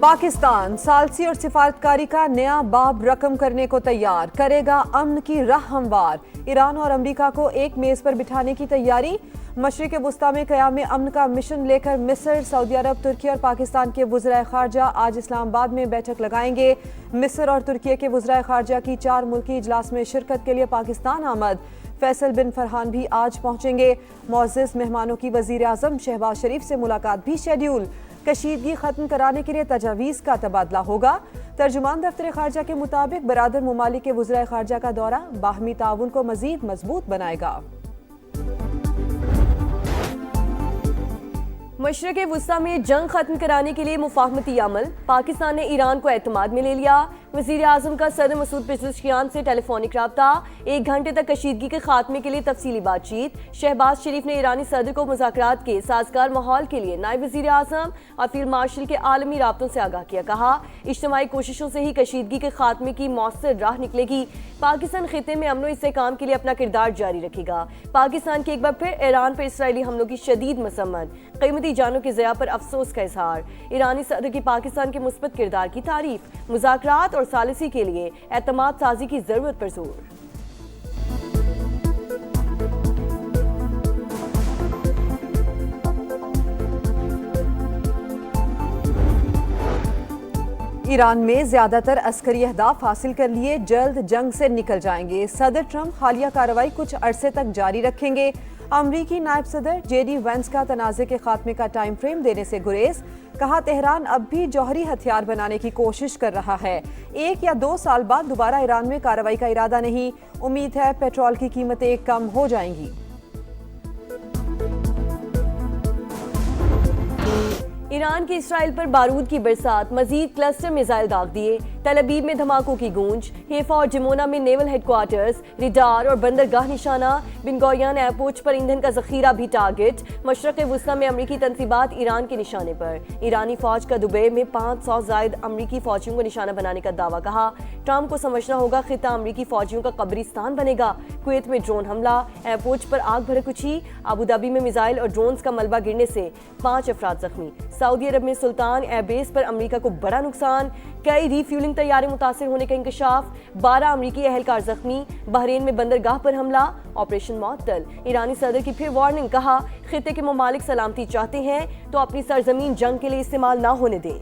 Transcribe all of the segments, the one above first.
पाकिस्तान सालसी और सिफारतकारी का नया बाब रकम करने को तैयार, करेगा अमन की राह हमवार। ईरान और अमेरिका को एक मेज पर बिठाने की तैयारी। मशरिक़ वुस्ता में क़याम अमन का मिशन लेकर मिस्र, सऊदी अरब, तुर्की और पाकिस्तान के वज़राए ख़ारजा आज इस्लामाबाद में बैठक लगाएंगे। मिस्र और तुर्की के वज़राए ख़ारजा की 4 मुल्की इजलास में शिरकत के लिए पाकिस्तान आमद। फैसल बिन फरहान भी आज पहुंचेंगे। मुअज़्ज़ज़ मेहमानों की वज़ीर आज़म शहबाज शरीफ से मुलाकात भी शेड्यूल। कशीदगी खत्म कराने के लिए तजावीज़ का तबादला होगा। तर्जुमान दफ्तर ख़ारजा के मुताबिक बरादर ममालिक के वज़राए ख़ारजा का दौरा बाहमी ताउन को मज़ीद मजबूत बनाएगा। मशरिक़ वुस्ता में जंग खत्म कराने के लिए मुफाहमती अमल, पाकिस्तान ने ईरान को एतमाद में ले लिया। वज़ीर आज़म का सदर मसूद पेज़ेश्कियान से टेलीफोनिक रब्ता, 1 घंटे तक कशीदगी के खात्मे के लिए तफसीली बातचीत। शहबाज शरीफ ने ईरानी सदर को मुज़ाकरात के साज़गार माहौल के लिए नायब वज़ीर आज़म और फील्ड मार्शल के आलमी राब्तों से आगाह किया। कहा, इज्तिमाई कोशिशों से ही कशीदगी के खात्मे की मौसर राह निकलेगी। पाकिस्तान खित्ते में अमन व इस्तेहकाम के लिए अपना किरदार जारी रखेगा। पाकिस्तान की एक बार फिर ईरान पर इसराइली हमलों की शदीद मसम्मत, कीमती जानों की ज़या पर अफसोस का इजहार। ईरानी सदर की पाकिस्तान के मुस्बत किरदार की तारीफ। मुज़ाकरात और सालिसी के लिए एतमाद साजी की जरूरत पर जोर। ईरान में ज्यादातर अस्करी अहदाफ हासिल कर लिए, जल्द जंग से निकल जाएंगे। सदर ट्रंप हालिया कार्रवाई कुछ अरसे तक जारी रखेंगे। अमरीकी नायब सदर JD वेंस का तनाज़े के खात्मे का टाइम फ्रेम देने से गुरेज। कहा, तेहरान अब भी जौहरी हथियार बनाने की कोशिश कर रहा है। 1 या 2 साल बाद दोबारा ईरान में कार्रवाई का इरादा नहीं। उम्मीद है पेट्रोल की कीमतें कम हो जाएंगी। ईरान की इसराइल पर बारूद की बरसात, मजीद क्लस्टर मिसाइल दाग दिए। तल अबीब में धमाकों की गूंज। हेफा और जिमोना में नेवल हेडक्वार्टर्स, रिडार और बंदरगाह निशाना। बिन गुरियन एयरपोर्ट पर ईंधन का जखीरा भी टारगेट। मशरक़ वुस्ता में अमरीकी तनसीबात ईरान के निशाने पर। ईरानी फौज का दुबई में 500 जायद अमरीकी फौजियों को निशाना बनाने का दावा। कहा, ट्रंप को समझना होगा खित्ता अमरीकी फौजियों का कब्रिस्तान बनेगा। कुवैत में ड्रोन हमला, एयरपोर्ट पर आग भड़कुची। अबू धाबी में मिसाइल और ड्रोन्स का मलबा गिरने से 5 अफराद जख्मी। सऊदी अरब में सुल्तान एयरबेस पर अमरीका को बड़ा नुकसान। कई रीफ्यूलिंग तैयारे मुतासिर होने का इंकशाफ। 12 अमरीकी एहलकार जख्मी। बहरीन में बंदरगाह पर हमला, ऑपरेशन मुअत्तल। ईरानी सदर की फिर वार्निंग। कहा, खित्ते के ममालिक सलामती चाहते हैं तो अपनी सरजमीन जंग के लिए इस्तेमाल ना होने दें।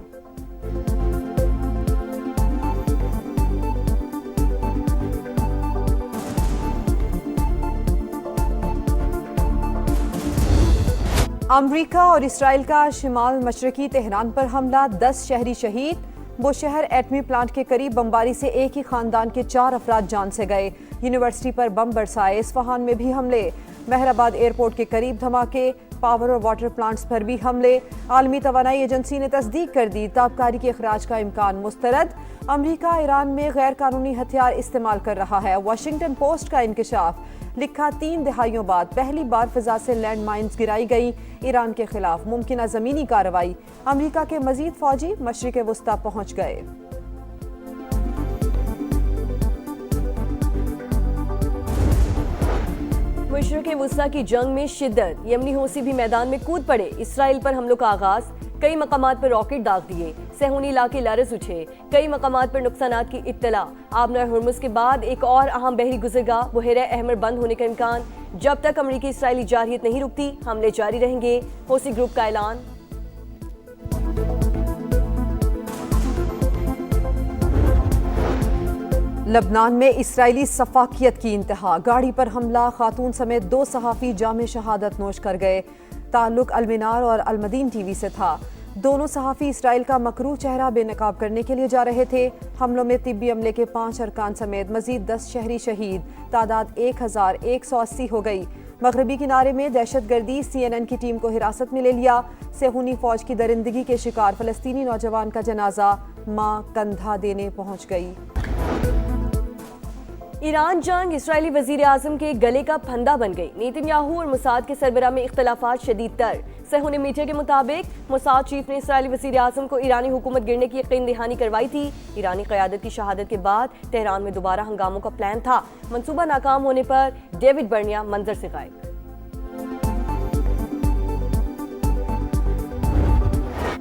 अमरीका और इसराइल का शिमाल मशरकी तेहरान पर हमला, 10 शहरी शहीद। बुशहर एटमी प्लांट के करीब बमबारी से एक ही खानदान के 4 अफराद जान से गए। यूनिवर्सिटी पर बम बरसाए। इस्फहान में भी हमले। मेहराबाद एयरपोर्ट के करीब धमाके। पावर और वाटर प्लांट्स पर भी हमले। आलमी तवानाई एजेंसी ने तस्दीक कर दी, ताबकारी के अखराज का इम्कान मुस्तरद। अमरीका ईरान में गैर कानूनी हथियार इस्तेमाल कर रहा है। वाशिंगटन पोस्ट का इंकशाफ। लिखा, 3 दहाइयों बाद पहली बार फिजा से लैंड माइन्स गिराई गई। ईरान के खिलाफ मुमकिन ज़मीनी कार्रवाई। अमरीका के मजीद फौजी मशरिक़ वुस्ता पहुंच गए। मशरिक़ वुस्ता की जंग में शिद्दत, यमनी हौसी भी मैदान में कूद पड़े। इसराइल पर हमलों का आगाज, कई मकामात पर रॉकेट दाग दिए। सहूनी इलाके लरज़ उठे। कई मकामात पर नुकसानात की इत्तला। आबना हुर्मुज़ के बाद एक और अहम बहरी गुजरगाह बहरा अहमर बंद होने का इम्कान। जब तक अमरीकी इसराइली जारहियत नहीं रुकती, हमले जारी रहेंगे। हौसी ग्रुप का ऐलान। लबनान में इसराइली सफाकियत की इंतहा। गाड़ी पर हमला, खातून समेत 2 सहाफ़ी जामे शहादत नोश कर गए। ताल्लुक अलमिनार और अलमदीन TV से था। दोनों सहाफ़ी इसराइल का मकरूह चेहरा बेनकाब करने के लिए जा रहे थे। हमलों में तिब्बी अमले के 5 अरकान समेत मजीद 10 शहरी शहीद। तादाद 1180 हो गई। मगरबी किनारे में दहशतगर्दी, CNN की टीम को हिरासत में ले लिया। सेहूनी फौज की दरिंदगी के शिकार फ़लस्तीनी नौजवान का जनाजा मां कंधा देने पहुंच गई। ईरान जंग इसराइली वजीर आजम के गले का फंदा बन गई। नेतन्याहू और मोसाद के सरबराह में इख्तलाफात शदीद तर। सहूनी मीडिया के मुताबिक मोसाद चीफ ने इसराइली वजीर आजम को ईरानी हुकूमत गिरने की यकीन दहानी करवाई थी। ईरानी क़यादत की शहादत के बाद तेहरान में दोबारा हंगामों का प्लान था। मंसूबा नाकाम होने पर डेविड बर्निया मंजर से गायब।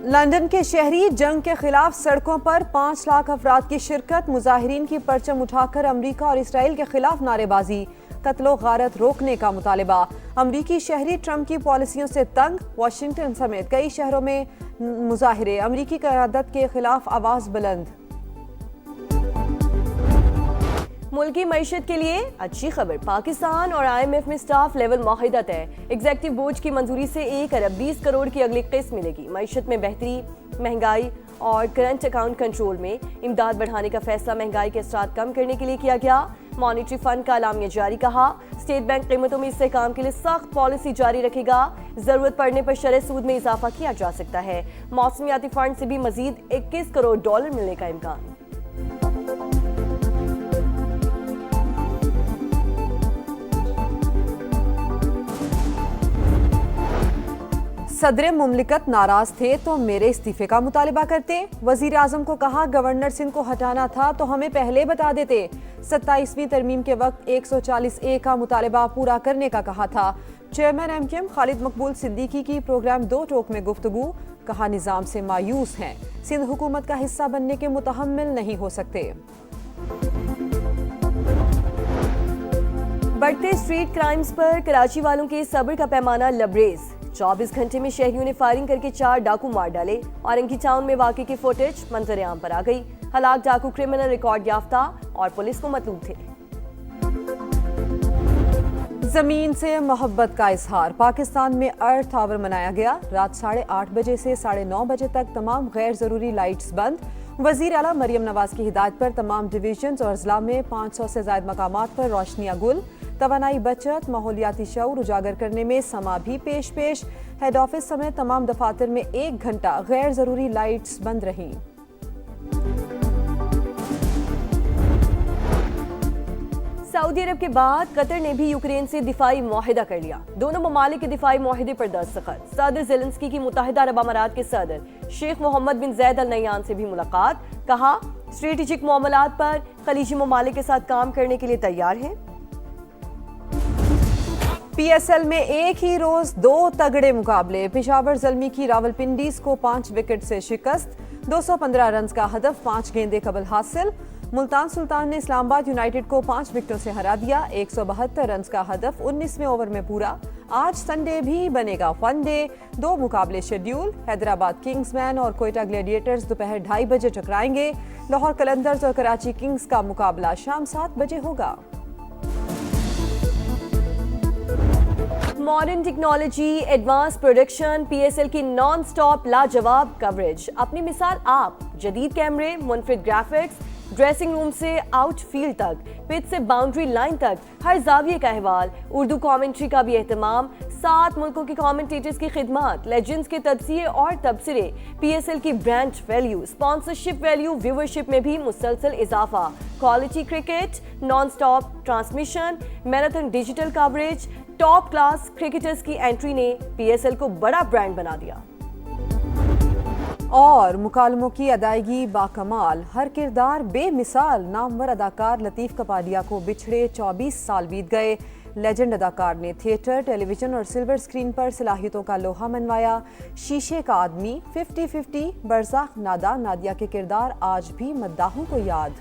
لندن کے شہری جنگ کے خلاف سڑکوں پر 5 لاکھ افراد کی شرکت، مظاہرین کی پرچم اٹھا کر امریکہ اور اسرائیل کے خلاف نعرے بازی، قتل و غارت روکنے کا مطالبہ۔ امریکی شہری ٹرمپ کی پالیسیوں سے تنگ، واشنگٹن سمیت کئی شہروں میں مظاہرے، امریکی قیادت کے خلاف آواز بلند۔ ملکی معیشت کے لیے اچھی خبر، پاکستان اور IMF میں سٹاف لیول معاہدہ طے، ایگزیکٹو بورڈ کی منظوری سے 1 ارب 20 کروڑ کی اگلی قسط ملے گی۔ معیشت میں بہتری، مہنگائی اور کرنٹ اکاؤنٹ کنٹرول میں امداد بڑھانے کا فیصلہ مہنگائی کے اثرات کم کرنے کے لیے کیا گیا۔ مانیٹری فنڈ کا اعلامیہ جاری، کہا اسٹیٹ بینک قیمتوں میں استحکام کے لیے سخت پالیسی جاری رکھے گا، ضرورت پڑنے پر شرح سود میں اضافہ کیا جا سکتا ہے۔ موسمیاتی فنڈ سے بھی مزید 21 کروڑ ڈالر ملنے کا امکان۔ صدر مملکت ناراض تھے تو میرے استعفے کا مطالبہ کرتے، وزیر اعظم کو کہا گورنر سندھ کو ہٹانا تھا تو ہمیں پہلے بتا دیتے۔ 27ویں ترمیم کے وقت 140A کا مطالبہ پورا کرنے کا کہا تھا۔ چیئرمین MKM خالد مقبول صدیقی کی پروگرام 2 ٹوک میں گفتگو، کہا نظام سے مایوس ہیں، سندھ حکومت کا حصہ بننے کے متحمل نہیں ہو سکتے۔ بڑھتے اسٹریٹ کرائمز پر کراچی والوں کے صبر کا پیمانہ لبریز، 24 گھنٹے میں شہریوں نے فائرنگ کر کے 4 ڈاکو مار ڈالے۔ اورنگی ٹاؤن میں واقعے کی فوٹیج منظر عام پر آ گئی، ہلاک ڈاکو کرمنل ریکارڈ یافتہ اور پولیس کو مطلوب تھے۔ زمین سے محبت کا اظہار، پاکستان میں ارتھ آور منایا گیا، رات 8:30 بجے سے 9:30 بجے تک تمام غیر ضروری لائٹس بند۔ وزیر اعلیٰ مریم نواز کی ہدایت پر تمام ڈویژنز اور اضلاع میں 500 سے زائد مقامات پر روشنیاں گل، توانائی بچت، ماحولیاتی شعور اجاگر کرنے میں سما بھی پیش۔ ہیڈ آفس سمیت تمام دفاتر میں 1 گھنٹہ غیر ضروری لائٹس بند رہیں۔ سعودی عرب کے بعد قطر نے بھی یوکرین سے دفاعی معاہدہ کر لیا، دونوں ممالک کے دفاعی معاہدے پر دستخط۔ صدر زیلنسکی کی متحدہ عرب امارات کے صدر شیخ محمد بن زید ال نہیان سے بھی ملاقات، کہا اسٹریٹجک معاملات پر خلیجی ممالک کے ساتھ کام کرنے کے لیے تیار ہیں۔ PSL میں ایک ہی روز 2 تگڑے مقابلے، پشاور زلمی کی راولپنڈیز کو 5 وکٹ سے شکست، 215 رنز کا ہدف 5 گیندیں قبل حاصل۔ ملتان سلطان نے اسلام آباد یونائیٹڈ کو 5 وکٹوں سے ہرا دیا، 172 رنز کا ہدف 19ویں اوور میں پورا۔ آج سنڈے بھی بنے گا فن ڈے، 2 مقابلے شیڈیول، حیدرآباد کنگز مین اور کوئٹہ گلیڈیٹرز دوپہر 2:30 بجے ٹکرائیں گے، لاہور قلندرز اور کراچی کنگز کا مقابلہ شام 7 بجے ہوگا۔ Modern technology, advance production, PSL کی نان سٹاپ لاجواب کوریج، اپنی مثال آپ، جدید کیمرے، منفرد گرافکس، ڈریسنگ روم سے آؤٹ فیلڈ تک، پچ سے باؤنڈری لائن تک، ہر زاویے کا احوال، اردو کامنٹری کا بھی اہتمام، 7 ملکوں کے کامنٹیٹرز کی خدمات، لیجنڈز کے تجزیے اور تبصرے، PSL کی brand value, sponsorship value, viewership میں بھی مسلسل اضافہ، quality cricket, naan stop transmission, marathon digital coverage, top class cricketers کی انٹری نے PSL کو بڑا برانڈ بنا دیا۔ اور مکالموں کی ادائیگی باکمال، ہر کردار بے مثال، نامور اداکار لطیف کپاڈیا کو بچھڑے 24 سال بیت گئے۔ لیجنڈ اداکار نے تھیٹر، ٹیلی ویژن اور سلور اسکرین پر صلاحیتوں کا لوہا منوایا۔ شیشے کا آدمی، 50-50، برزخ، نادان، نادیہ کے کردار آج بھی مداحوں کو یاد۔